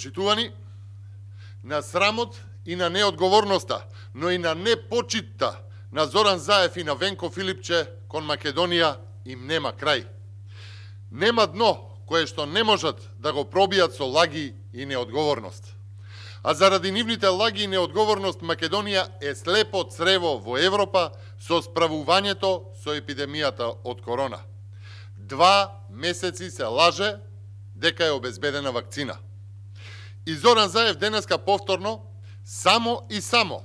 Почитувани, на срамот и на неодговорноста, но и на непочитта на Зоран Заев и на Венко Филипче кон Македонија им нема крај. Нема дно кое што не можат да го пробијат со лаги и неодговорност. А заради нивните лаги и неодговорност Македонија е слепо црево во Европа со справувањето со епидемијата од корона. 2 месеци се лаже дека е обезбедена вакцина. И Зоран Заев денеска повторно, само и само,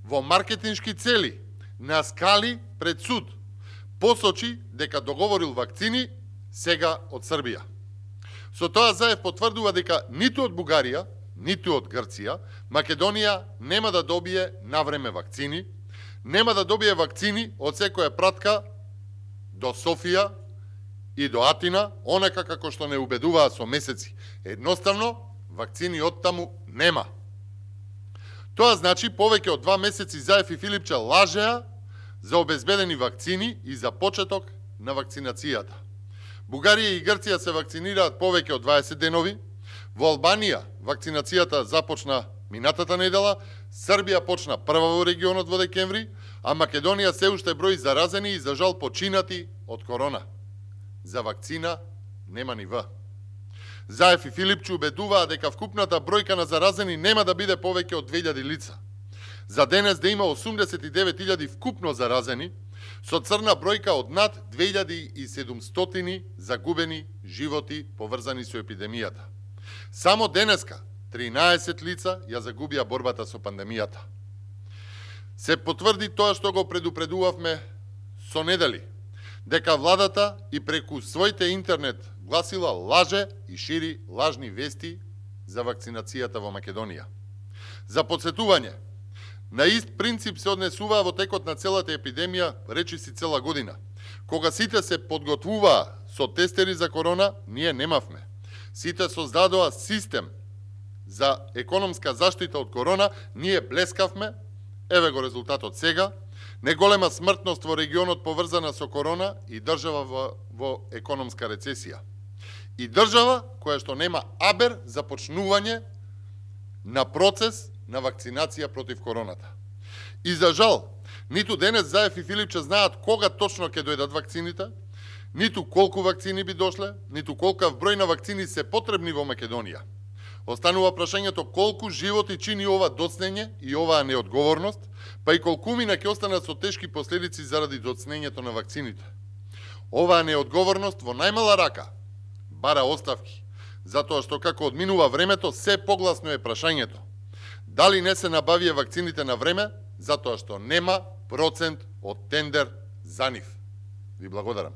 во маркетиншки цели, на скали пред суд, посочи дека договорил вакцини сега од Србија. Со тоа Заев потврдува дека ниту од Бугарија, ниту од Грција, Македонија нема да добие навреме вакцини, нема да добие вакцини од секоја пратка до Софија и до Атина, онака како што не убедуваа со месеци. Едноставно, вакцини од таму нема. Тоа значи повеќе од 2 месеци Заев и Филипче лажеа за обезбедени вакцини и за почеток на вакцинацијата. Бугарија и Грција се вакцинираат повеќе од 20 денови, во Албанија вакцинацијата започна минатата недела, Србија почна прва во регионот во декември, а Македонија се уште брои заразени и за жал починати од корона. За вакцина нема ни В. Заев и Филипче убедуваа дека вкупната бројка на заразени нема да биде повеќе од 2000 лица. За денес да има 89.000 вкупно заразени, со црна бројка од над 2700 загубени животи поврзани со епидемијата. Само денеска 13 лица ја загубија борбата со пандемијата. Се потврди тоа што го предупредувавме со недели, дека владата и преку своите интернет гласила лаже и шири лажни вести за вакцинацијата во Македонија. За подсетување, на ист принцип се однесуваа во текот на целата епидемија, речиси цела година. Кога сите се подготвуваа со тестери за корона, ние немавме. Сите создадоа систем за економска заштита од корона, ние блескавме, еве го резултатот сега, неголема смртност во регионот поврзана со корона и држава во економска рецесија. И држава која што нема абер за почнување на процес на вакцинација против короната. И за жал, ниту денес Заев и Филипче знаат кога точно ќе дојдат вакцините, ниту колку вакцини би дошле, ниту колкав број на вакцини се потребни во Македонија. Останува прашањето колку животи чини ова доцнење и оваа неодговорност, па и колкумина ќе останат со тешки последици заради доцнењето на вакцините. Оваа неодговорност во најмала рака бара оставки, затоа што како одминува времето, се погласно е прашањето. Дали не се набавија вакцините на време, затоа што нема процент од тендер за нив? Ви благодарам.